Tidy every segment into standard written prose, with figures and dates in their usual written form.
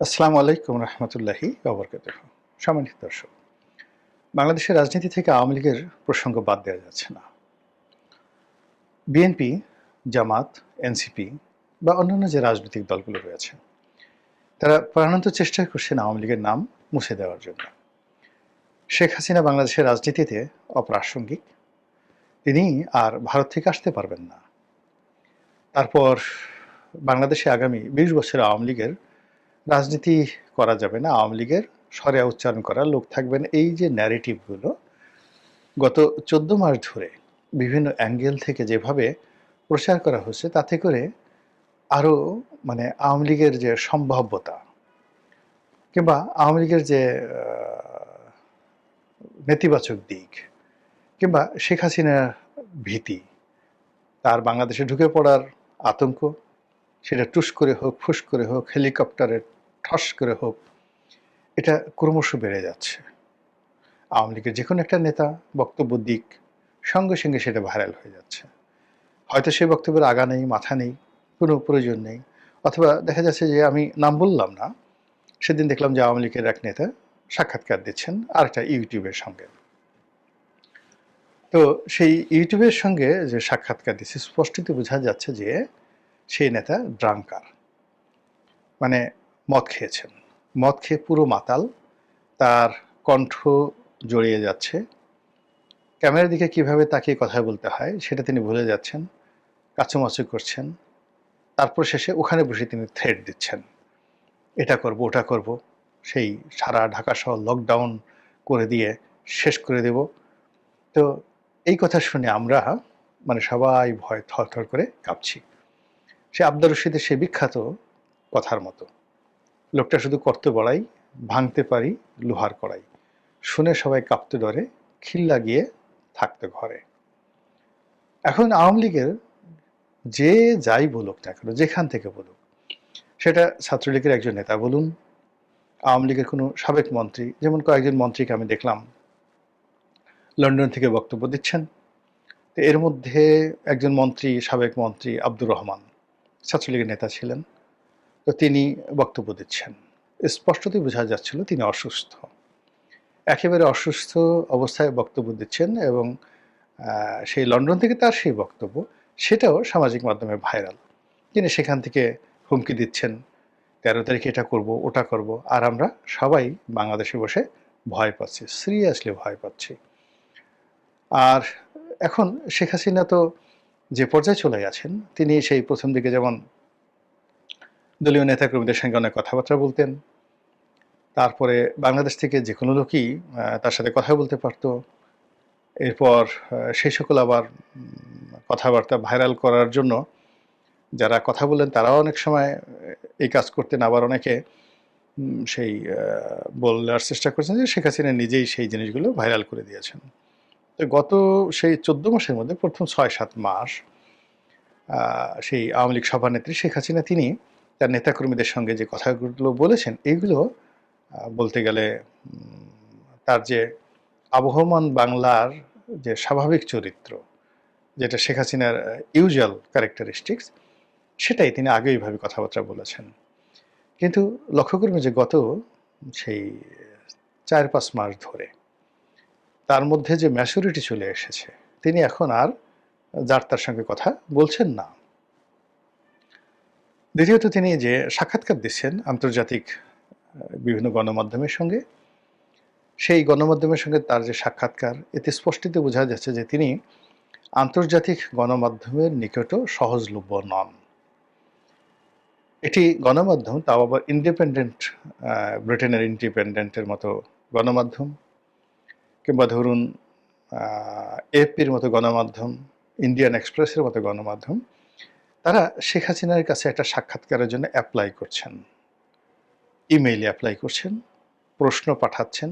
আসসালামু আলাইকুম রহমতুল্লাহি ওবরকাতুহ। সম্মানিত দর্শক, বাংলাদেশের রাজনীতি থেকে আওয়ামী লীগের প্রসঙ্গ বাদ দেওয়া যাচ্ছে না। বিএনপি, জামাত, এনসিপি বা অন্যান্য যে রাজনৈতিক দলগুলো রয়েছে, তারা প্রাণান্ত চেষ্টা করছেন আওয়ামী লীগের নাম মুছে দেওয়ার জন্য। শেখ হাসিনা বাংলাদেশের রাজনীতিতে অপ্রাসঙ্গিক, তিনি আর ভারত থেকে আসতে পারবেন না। তারপর বাংলাদেশে আগামী ২০ বছর আওয়ামী লীগের রাজনীতি করা যাবে না, আওয়ামী লীগের সরে উচ্চারণ করার লোক থাকবেন, এই যে ন্যারেটিভগুলো গত ১৪ মাস ধরে বিভিন্ন অ্যাঙ্গেল থেকে যেভাবে প্রচার করা হচ্ছে, তাতে করে আরও আওয়ামী লীগের যে সম্ভাব্যতা কিংবা আওয়ামী লীগের যে নেতিবাচক দিক কিংবা শেখ হাসিনার ভীতি, তার বাংলাদেশে ঢুকে পড়ার আতঙ্ক, সেটা টুস করে হোক, ফুস করে হোক, হেলিকপ্টারের ঠস করে হোক, এটা ক্রমশ বেড়ে যাচ্ছে। আওয়ামী লীগের যে কোনো একটা নেতা বক্তব্য দিক, সঙ্গে সঙ্গে সেটা ভাইরাল হয়ে যাচ্ছে। হয়তো সেই বক্তব্যের আগা নেই, মাথা নেই, কোনো প্রয়োজন নেই, অথবা দেখা যাচ্ছে যে আমি নাম বললাম না, সেদিন দেখলাম যে আওয়ামী লীগের এক নেতা সাক্ষাৎকার দিচ্ছেন আরেকটা ইউটিউবের সঙ্গে। তো সেই ইউটিউবের সঙ্গে যে সাক্ষাৎকার দিচ্ছে, স্পষ্টতই বোঝা যাচ্ছে যে সেই নেতা ড্রাঙ্কার, মানে মদ খেয়েছেন, মদ খেয়ে পুরো মাতাল, তার কণ্ঠ জড়িয়ে যাচ্ছে, ক্যামেরার দিকে কিভাবে তাকিয়ে কথা বলতে হয় সেটা তিনি ভুলে যাচ্ছেন, কাচুমাচু করছেন, তারপর শেষে ওখানে বসে তিনি থ্রেট দিচ্ছেন, এটা করব, ওটা করব, সেই সারা ঢাকা শহর লকডাউন করে দিয়ে শেষ করে দেব। তো এই কথা শুনে আমরা সবাই ভয় থরথর করে কাঁপছি। সে আব্দুর রশিদের সে বিখ্যাত কথার মতো, লোকটা শুধু করতে বড়াই, ভাঙতে পারি লোহার কড়াই, শুনে সবাই কাঁপতে ডরে, খিল লাগিয়ে থাকতে ঘরে। এখন আওয়ামী লীগের যে যাই বলুক না কেন, যেখান থেকে বলুক, সেটা ছাত্রলীগের একজন নেতা বলুন, আওয়ামী লীগের কোনো সাবেক মন্ত্রী, যেমন কয়েকজন মন্ত্রীকে আমি দেখলাম লন্ডন থেকে বক্তব্য দিচ্ছেন। তো এর মধ্যে একজন মন্ত্রী, সাবেক মন্ত্রী আব্দুর রহমান, ছাত্রলীগের নেতা ছিলেন, তো তিনি বক্তব্য দিচ্ছেন। স্পষ্টতই বোঝা যাচ্ছিল তিনি অসুস্থ, একেবারে অসুস্থ অবস্থায় বক্তব্য দিচ্ছেন, এবং সেই লন্ডন থেকে তার সেই বক্তব্য, সেটাও সামাজিক মাধ্যমে ভাইরাল। তিনি সেখান থেকে হুমকি দিচ্ছেন, ১৩ তারিখে এটা করব, ওটা করব, আর আমরা সবাই বাংলাদেশে বসে ভয় পাচ্ছি, সিরিয়াসলি ভয় পাচ্ছি। আর এখন শেখ হাসিনা তো যে পর্যায়ে চলে গেছেন, তিনি সেই প্রথম দিকে যেমন দলীয় নেতাকর্মীদের সঙ্গে অনেক কথাবার্তা বলতেন, তারপরে বাংলাদেশ থেকে যে কোনো লোকই তার সাথে কথা বলতে পারত। এরপর সেই সকল আবার কথাবার্তা ভাইরাল করার জন্য যারা কথা বললেন তারাও অনেক সময় এই কাজ করতেন, আবার অনেকে সেই বলার চেষ্টা করছেন যে শেখ হাসিনা নিজেই সেই জিনিসগুলো ভাইরাল করে দিয়েছেন। তো গত সেই ১৪ মাসের মধ্যে প্রথম ৬-৭ মাস সেই আওয়ামী লীগ সভানেত্রী শেখ হাসিনা তিনি তার নেতাকর্মীদের সঙ্গে যে কথাগুলো বলেছেন, এইগুলো বলতে গেলে তার যে আবহমান বাংলার যে স্বাভাবিক চরিত্র, যেটা শেখ হাসিনার ইউজুয়াল ক্যারেক্টারিস্টিক্স, সেটাই তিনি আগেও এইভাবে কথাবার্তা বলেছেন। কিন্তু লক্ষ্য করবেন যে গত সেই ৪-৫ মাস ধরে তার মধ্যে যে ম্যাচুরিটি চলে এসেছে, তিনি এখন আর যার তার সঙ্গে কথা বলছেন না। দ্বিতীয়ত তিনি যে সাক্ষাৎকার দিচ্ছেন আন্তর্জাতিক বিভিন্ন গণমাধ্যমের সঙ্গে, সেই গণমাধ্যমের সঙ্গে তার যে সাক্ষাৎকার, এতে স্পষ্টতই বোঝা যাচ্ছে যে তিনি আন্তর্জাতিক গণমাধ্যমের নিকটও সহজলভ্য নন। এটি গণমাধ্যম, তাও আবার ইন্ডিপেন্ডেন্ট, ব্রিটেনের ইন্ডিপেন্ডেন্টের মতো গণমাধ্যম, কিংবা ধরুন এএফপির মতো গণমাধ্যম, ইন্ডিয়ান এক্সপ্রেসের মতো গণমাধ্যম, তারা শেখ হাসিনার কাছে একটা সাক্ষাৎকারের জন্য অ্যাপ্লাই করছেন, ইমেইলে অ্যাপ্লাই করছেন, প্রশ্ন পাঠাচ্ছেন,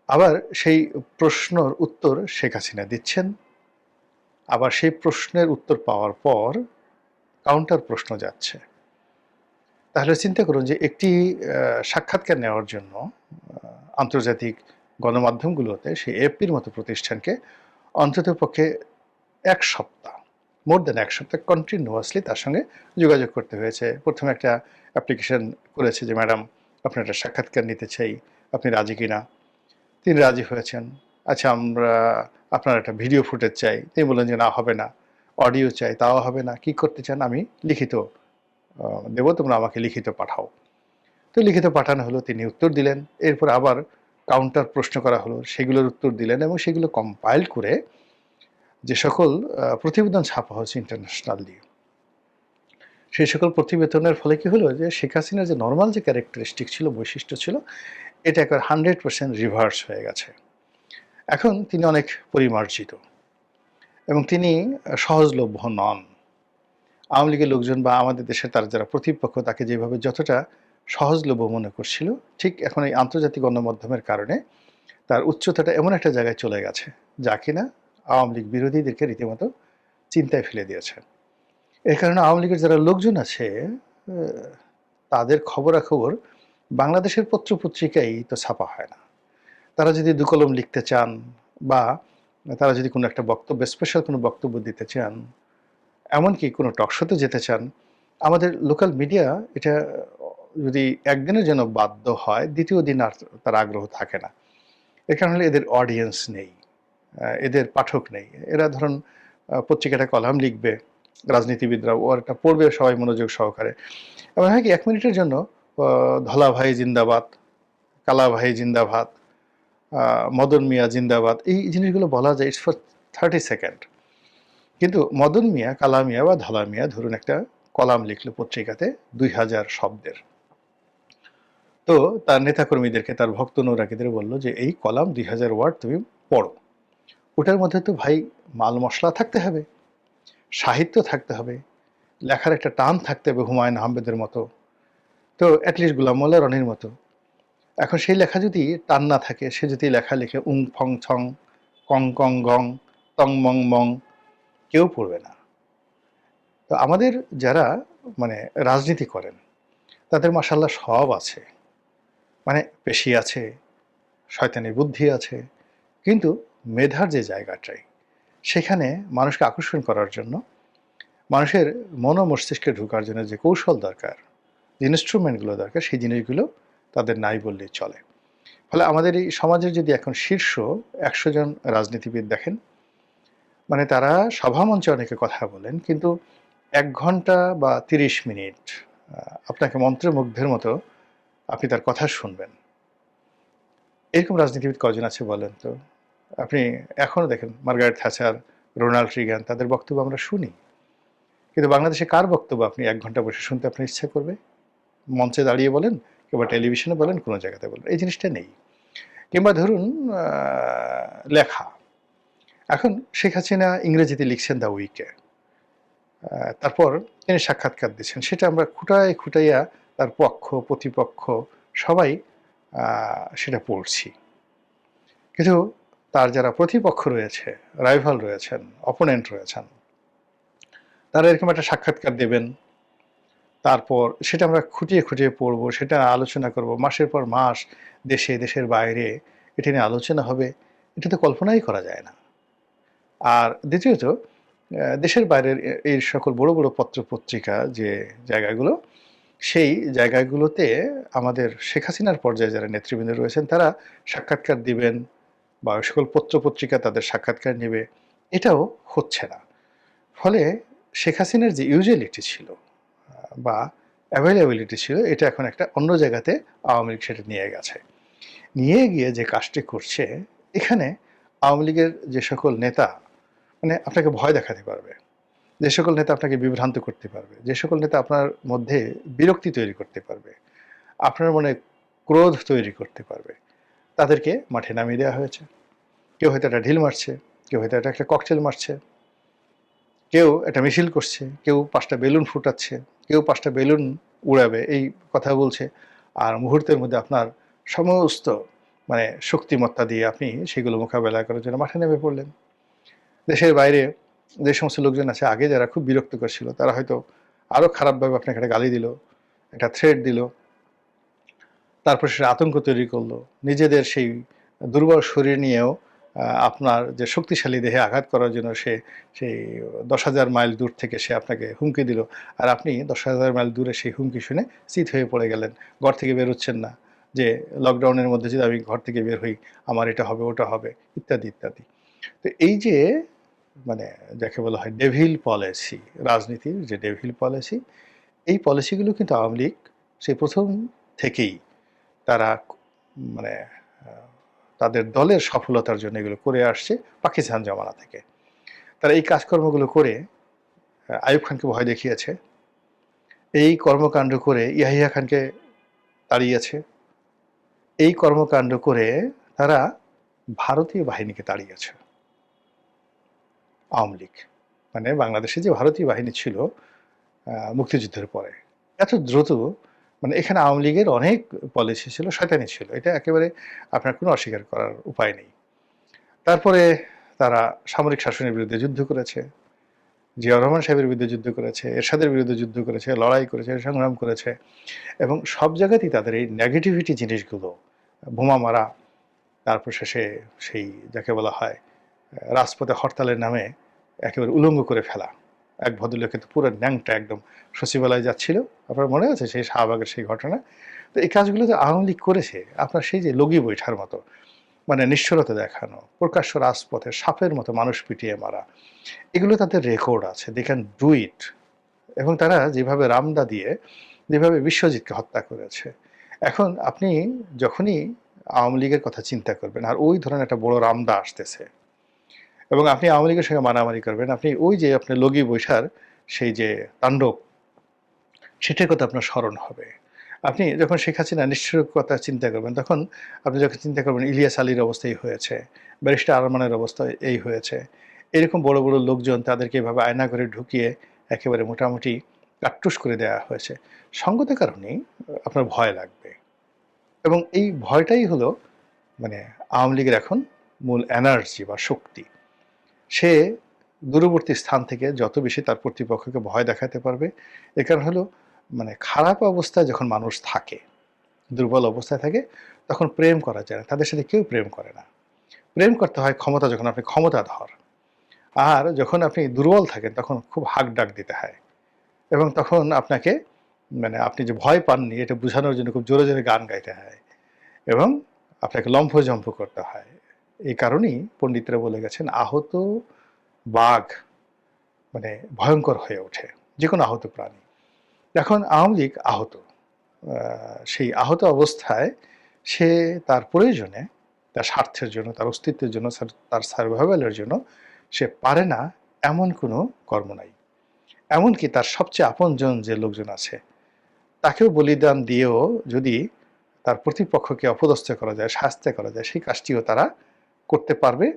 আবার সেই প্রশ্নর উত্তর শেখ হাসিনা দিচ্ছেন, আবার সেই প্রশ্নের উত্তর পাওয়ার পর কাউন্টার প্রশ্ন যাচ্ছে। তাহলে চিন্তা করুন যে একটি সাক্ষাৎকার নেওয়ার জন্য আন্তর্জাতিক গণমাধ্যমগুলোতে সেই এএফপির মতো প্রতিষ্ঠানকে অন্ততপক্ষে ১ সপ্তাহ মোর দেন ১ সপ্তাহ কন্টিনিউয়াসলি তার সঙ্গে যোগাযোগ করতে হয়েছে। প্রথমে একটা অ্যাপ্লিকেশন করেছে যে, "ম্যাডাম, আপনার একটা সাক্ষাৎকার নিতে চাই। আপনি রাজি কিনা?" তিনি রাজি হয়েছেন। "আচ্ছা, আপনার একটা ভিডিও ফুটেজ চাই।" তিনি বললেন যে, "না, হবে না।" "অডিও চাই।" "তাও হবে না।" "কি করতে চান?" "আমি লিখিত দেব, তোমরা আমাকে লিখিত পাঠাও।" তো লিখিত পাঠানো হলো, তিনি উত্তর দিলেন। এরপর আবার কাউন্টার প্রশ্ন করা হলো, সেগুলোর উত্তর দিলেন এবং সেগুলো কম্পাইল করে যে সকল প্রতিবেদন ছাপা হয়েছে ইন্টারন্যাশনালি, সেই সকল প্রতিবেদনের ফলে কি হলো যে শেখ হাসিনার যে নরমাল যে ক্যারেক্টারিস্টিক ছিল, বৈশিষ্ট্য ছিল, এটা একবার 100% রিভার্স হয়ে গেছে। এখন তিনি অনেক পরিমার্জিত এবং তিনি সহজলভ্য নন। আওয়ামী লীগের লোকজন বা আমাদের দেশের তার যারা প্রতিপক্ষ তাকে যেভাবে যতটা সহজলভ্য মনে করছিল, ঠিক এখন এই আন্তর্জাতিক গণমাধ্যমের কারণে তার উচ্চতাটা এমন একটা জায়গায় চলে গেছে, যা কিনা আওয়ামী লীগ বিরোধীদেরকে রীতিমতো চিন্তায় ফেলে দিয়েছে। এই কারণে আওয়ামী লীগের যারা লোকজন আছে, তাদের খবরাখবর বাংলাদেশের পত্রপত্রিকায় তো ছাপা হয় না। তারা যদি দু কলম লিখতে চান বা তারা যদি কোনো একটা বক্তব্য, স্পেশাল কোনো বক্তব্য দিতে চান, এমনকি কোনো টকশোতে যেতে চান, আমাদের লোকাল মিডিয়া এটা যদি একদিনের জন্য বাধ্য হয়, দ্বিতীয় দিন আর তার আগ্রহ থাকে না। এর কারণ হলো এদের অডিয়েন্স নেই, এদের পাঠক নেই। এরা ধরুন পত্রিকাটা কলাম লিখবে, রাজনীতিবিদরা ওটা পড়বে সবাই মনোযোগ সহকারে। এমন হয় কি ১ মিনিটের জন্য ধলা ভাই জিন্দাবাদ, কালা ভাই জিন্দাবাদ, মদন মিয়া জিন্দাবাদ, এই জিনিসগুলো বলা যায় ইটস ফর 30 সেকেন্ড। কিন্তু মদন মিয়া, কালা মিয়া বা ধলা মিয়া ধরুন একটা কলাম লিখলো পত্রিকাতে ২০০০ শব্দের। তো তার নেতাকর্মীদেরকে, তার ভক্ত অনুরাগীদের বলল যে, "এই কলাম ২০০০ ওয়ার্ড তুমি পড়ো। ওটার মধ্যে তো ভাই মাল মশলা থাকতে হবে, সাহিত্য থাকতে হবে, লেখার একটা টান থাকতে হবে হুমায়ুন আহমেদের মতো, তো অ্যাটলিস্ট গোলাম মোল্লা রনির মতো। এখন সেই লেখা যদি টান না থাকে, সে যদি লেখা লিখে উং ফং ছং, কং কং গং, তং মং মং, কেউ পড়বে না।" তো আমাদের যারা মানে রাজনীতি করেন, তাদের মাশাআল্লাহ সব আছে। মানে পেশি আছে, শয়তানি বুদ্ধি আছে, কিন্তু মেধার যে জায়গাটাই, সেখানে মানুষকে আকর্ষণ করার জন্য, মানুষের মন ও মস্তিষ্কে ঢোকার জন্য যে কৌশল দরকার, যে ইনস্ট্রুমেন্টগুলো দরকার, সেই জিনিসগুলো তাদের নাই বললেই চলে। ফলে আমাদের এই সমাজের যদি এখন শীর্ষ ১০০ জন রাজনীতিবিদ দেখেন, মানে তারা সভামঞ্চে অনেকে কথা বলেন, কিন্তু ১ ঘন্টা বা ৩০ মিনিট আপনাকে মন্ত্রমুগ্ধের মতো আপনি তার কথা শুনবেন। এরকম রাজনীতিবিদ কজন আছে বলেন তো? আপনি এখনো দেখেন মার্গারেট থ্যাচার, রোনাল্ড রিগান, তাদের বক্তব্য আমরা শুনি। কিন্তু বাংলাদেশে কার বক্তব্য আপনি ১ ঘন্টা বসে শুনতে আপনার ইচ্ছা করবে? মঞ্চে দাঁড়িয়ে বলেন কিংবা টেলিভিশনে বলেন, কোনো জায়গাতে বলেন। এই জিনিসটা নেই। কিংবা ধরুন আ লেখা। এখন শেখ হাসিনা ইংরেজিতে লিখছেন দ্য উইকে। তারপর তিনি সাক্ষাৎকার দিচ্ছেন। সেটা আমরা খুঁটাইয়া তার পক্ষ, প্রতিপক্ষ সবাই আ সেটা পড়ছি। কিন্তু তার যারা প্রতিপক্ষ রয়েছে, রাইভাল রয়েছেন, অপোনেন্ট রয়েছেন, তারা এরকম একটা সাক্ষাৎকার দেবেন। তারপর সেটা আমরা খুঁটিয়ে, খুঁটিয়ে পড়বো, সেটা আলোচনা করব। মাসের পর মাস দেশে, দেশের বাইরে এটা নিয়ে আলোচনা হবে। এটা তো কল্পনাই করা যায় না। আর দ্বিতীয়ত দেশের বাইরের এই সকল বড়, বড় পত্র-পত্রিকা যে জায়গাগুলো, সেই জায়গাগুলোতে আমাদের শেখ হাসিনার পর্যায়ে যারা নেতৃবৃন্দ রয়েছেন, তারা সাক্ষাৎকার দিবেন বা ওই সকল পত্র-পত্রিকা তাদের সাক্ষাৎকার নেবে, এটাও হচ্ছে না। ফলে শেখ হাসিনার যে ইউজুয়ালিটি ছিল বা অ্যাভেইলেবিলিটি ছিল, এটা এখন একটা অন্য জায়গাতে আওয়ামী লীগ সেটা নিয়ে গেছে। নিয়ে গিয়ে যে কাজটি করছে, এখানে আওয়ামী লীগের যে সকল নেতা মানে আপনাকে ভয় দেখাতে পারবে, যে সকল নেতা আপনাকে বিভ্রান্ত করতে পারবে, যে সকল নেতা আপনার মধ্যে বিরক্তি তৈরি করতে পারবে, আপনার মনে ক্রোধ তৈরি করতে পারবে, তাদেরকে মাঠে নামিয়ে দেওয়া হয়েছে। কেউ হয়তো একটা ঢিল মারছে, কেউ হয়তো একটা ককটেল মারছে, কেউ একটা মিছিল করছে, কেউ ৫টা বেলুন ফুটাচ্ছে, কেউ ৫টা বেলুন উড়াবে এই কথা বলছে। আর মুহূর্তের মধ্যে আপনার সমস্ত মানে শক্তিমত্তা দিয়ে আপনি সেগুলো মোকাবেলা করার জন্য মাঠে নেমে পড়লেন। দেশের বাইরে যে সমস্ত লোকজন আছে আগে যারা খুব বিরক্তিকর ছিল, তারা হয়তো আরও খারাপভাবে আপনাকে একটা গালি দিল, একটা থ্রেট দিল। তারপর সেটা আতঙ্ক তৈরি করলো। নিজেদের সেই দুর্বল শরীর নিয়েও আপনার যে শক্তিশালী দেহে আঘাত করার জন্য সে সেই 10,000 মাইল দূর থেকে সে আপনাকে হুমকি দিল, আর আপনি 10,000 মাইল দূরে সেই হুমকি শুনে চিত হয়ে পড়ে গেলেন, ঘর থেকে বেরোচ্ছেন না, যে লকডাউনের মধ্যে যদি আমি ঘর থেকে বের হই আমার এটা হবে ওটা হবে ইত্যাদি ইত্যাদি। তো এই যে মানে যাকে বলা হয় ডেভিল পলিসি, রাজনীতির যে ডেভিল পলিসি, এই পলিসিগুলো কিন্তু আওয়ামী লীগ সেই প্রথম থেকেই তারা মানে তাদের দলের সফলতার জন্য এগুলো করে আসছে পাকিস্তান জমানা থেকে। তারা এই কাজকর্মগুলো করে আইয়ুব খানকে ভয় দেখিয়েছে, এই কর্মকাণ্ড করে ইয়াহিয়া খানকে তাড়িয়েছে, এই কর্মকাণ্ড করে তারা ভারতীয় বাহিনীকে তাড়িয়েছে। আওয়ামী লীগ মানে বাংলাদেশে যে ভারতীয় বাহিনী ছিল মুক্তিযুদ্ধের পরে এত দ্রুত, মানে এখানে আওয়ামী লীগের অনেক পলিসি ছিল, শয়তানি ছিল, এটা একেবারে আপনার কোনো অস্বীকার করার উপায় নেই। তারপরে তারা সামরিক শাসনের বিরুদ্ধে যুদ্ধ করেছে, জিয়াউর রহমান সাহেবের বিরুদ্ধে যুদ্ধ করেছে, এরশাদের বিরুদ্ধে যুদ্ধ করেছে, লড়াই করেছে, সংগ্রাম করেছে, এবং সব জায়গাতেই তাদের এই নেগেটিভিটি জিনিসগুলো, বোমা মারা, তারপর শেষে সেই যাকে বলা হয় রাজপথে হরতালের নামে একেবারে উলঙ্গ করে ফেলা, এক ভদ্রলোক কিন্তু পুরো ন্যাংটা একদম সচিবালয়ে যাচ্ছিল, আপনার মনে আছে সেই শাহবাগের সেই ঘটনা। তো এই কাজগুলো তো আওয়ামী লীগ করেছে, আপনার সেই যে লগি বৈঠার মতো মানে নিষ্ঠুরতা দেখানো, প্রকাশ্য রাজপথে সাপের মতো মানুষ পিটিয়ে মারা, এগুলো তাদের রেকর্ড আছে, দে ক্যান ডু ইট। এবং তারা যেভাবে রামদা দিয়ে যেভাবে বিশ্বজিৎকে হত্যা করেছে, এখন আপনি যখনই আওয়ামী লীগের কথা চিন্তা করবেন আর ওই ধরনের একটা বড় রামদা আসতেছে এবং আপনি আওয়ামী লীগের সঙ্গে মারামারি করবেন, আপনি ওই যে আপনার লগি বৈশার সেই যে তাণ্ডব, সেটার কথা আপনার স্মরণ হবে। আপনি যখন শেখ হাসিনা নিষ্ঠুরের কথা চিন্তা করবেন, তখন আপনি যখন চিন্তা করবেন ইলিয়াস আলীর অবস্থা এই হয়েছে, ব্যারিস্টার আরমানের অবস্থা এই হয়েছে, এরকম বড় বড় লোকজন তাদেরকে এভাবে আয়না করে ঢুকিয়ে একেবারে মোটামুটি কাট্টুস করে দেওয়া হয়েছে, সঙ্গত কারণেই আপনার ভয় লাগবে। এবং এই ভয়টাই হলো মানে আওয়ামী লীগের এখন মূল এনার্জি বা শক্তি। সে দূরবর্তী স্থান থেকে যত বেশি তার প্রতিপক্ষকে ভয় দেখাতে পারবে, এ কারণ হলো মানে খারাপ অবস্থায় যখন মানুষ থাকে, দুর্বল অবস্থায় থাকে, তখন প্রেম করা যায় না, তাদের সাথে কেউ প্রেম করে না। প্রেম করতে হয় ক্ষমতা, যখন আপনি ক্ষমতাধর। আর যখন আপনি দুর্বল থাকেন তখন খুব হাক ডাক দিতে হয়, এবং তখন আপনাকে মানে আপনি যে ভয় পাননি এটা বোঝানোর জন্য খুব জোরে জোরে গান গাইতে হয়, এবং আপনাকে লম্ফজম্প করতে হয়। এই কারণেই পণ্ডিতরা বলে গেছেন আহত বাঘ মানে ভয়ঙ্কর হয়ে ওঠে, যে কোনো আহত প্রাণী। এখন আওয়ামী লীগ আহত, সেই আহত অবস্থায় সে তার প্রয়োজনে, তার স্বার্থের জন্য, তার অস্তিত্বের জন্য, তার সার্ভাইভালের জন্য সে পারে না এমন কোনো কর্ম নাই। এমনকি তার সবচেয়ে আপনজন যে লোকজন আছে তাকেও বলিদান দিয়েও যদি তার প্রতিপক্ষকে অপদস্থ করা যায়, শাস্তি করা যায়, সেই কাজটিও তারা করতে পারবে,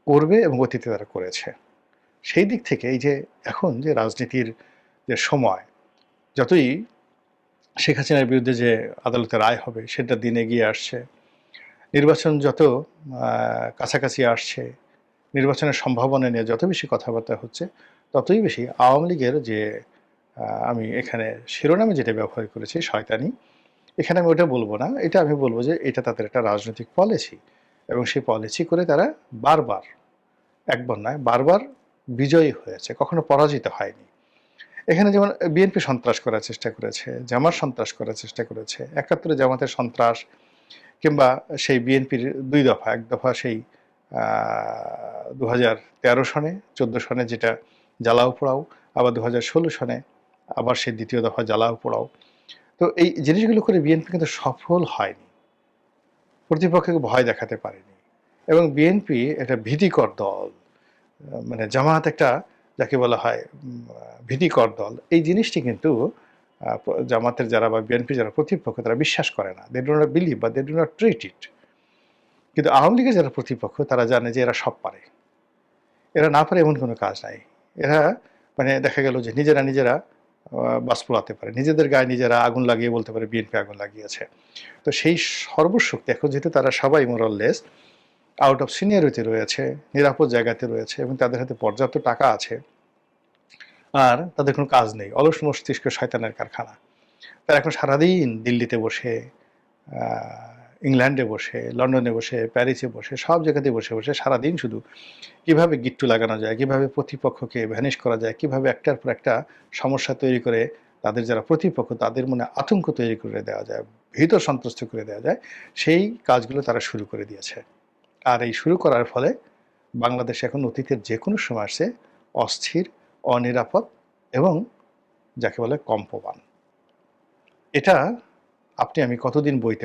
করবে, এবং অতীতে তারা করেছে। সেই দিক থেকে এই যে এখন যে রাজনীতির যে সময়, যতই শেখ হাসিনার বিরুদ্ধে যে আদালতের রায় হবে সেটা দিন এগিয়ে আসছে, নির্বাচন যত কাছাকাছি আসছে, নির্বাচনের সম্ভাবনা নিয়ে যত বেশি কথাবার্তা হচ্ছে, ততই বেশি আওয়ামী লীগের যে আমি এখানে শিরোনামে যেটা ব্যবহার করেছি শয়তানি, এখানে আমি ওটা বলবো না, এটা আমি বলবো যে এটা তাদের একটা রাজনৈতিক পলিসি, এবং সেই পলিসি করে তারা বারবার, একবার নয় বারবার বিজয়ী হয়েছে, কখনো পরাজিত হয়নি। এখানে যেমন বিএনপি সন্ত্রাস করার চেষ্টা করেছে, জামাত সন্ত্রাস করার চেষ্টা করেছে, ৭১ জামাতের সন্ত্রাস, কিংবা সেই বিএনপির দুই দফা, এক দফা সেই 2013 সনে 14 সনে যেটা জ্বালাও পোড়াও, আবার 2016 সনে আবার সেই দ্বিতীয় দফা জ্বালাও পোড়াও। তো এই জিনিসগুলো করে বিএনপি কিন্তু সফল হয়নি, প্রতিপক্ষকে ভয় দেখাতে পারেনি, এবং বিএনপি একটা ভীতিকর দল, মানে জামাত একটা যাকে বলা হয় ভীতিকর দল, এই জিনিসটি কিন্তু জামাতের যারা বা বিএনপি যারা প্রতিপক্ষ তারা বিশ্বাস করে না, দে ডু নট বিলিভ বা দে ডু নট ট্রিট ইট। কিন্তু আওয়ামী লীগের যারা প্রতিপক্ষ তারা জানে যে এরা সব পারে, এরা না পারে এমন কোনো কাজ নাই। এরা মানে দেখা গেল যে নিজেরা নিজেরা বাস পোড়াতে পারে, নিজেদের গায়ে নিজেরা আগুন লাগিয়ে বলতে পারে বিএনপি আগুন লাগিয়েছে। তো সেই সর্বশক্তি এখন যেহেতু তারা সবাই মোরাললেস আউট অফ সিনিয়রিটি রয়েছে, নিরাপদ জায়গাতে রয়েছে, এবং তাদের হাতে পর্যাপ্ত টাকা আছে, আর তাদের কোনো কাজ নেই, অলস মস্তিষ্ক শয়তানের কারখানা, তারা এখন সারাদিন দিল্লিতে বসে ইংল্যান্ডে বসে, লন্ডনে বসে, প্যারিসে বসে, সব জায়গাতে বসে বসে সারাদিন শুধু কিভাবে গিট্টু লাগানো যায়, কিভাবে প্রতিপক্ষকে ভ্যানিশ করা যায়, কিভাবে একটার পর একটা সমস্যা তৈরি করে তাদের যারা প্রতিপক্ষ তাদের মনে আতঙ্ক তৈরি করে দেওয়া যায়, ভীত সন্ত্রস্ত করে দেওয়া যায়, সেই কাজগুলো তারা শুরু করে দিয়েছে। আর এই শুরু করার ফলে বাংলাদেশ এখন অতীতের যে কোনো সময় আসছে অস্থির, অনিরাপদ এবং যাকে বলে কম্পমান। এটা আপনি আমি কতদিন বইতে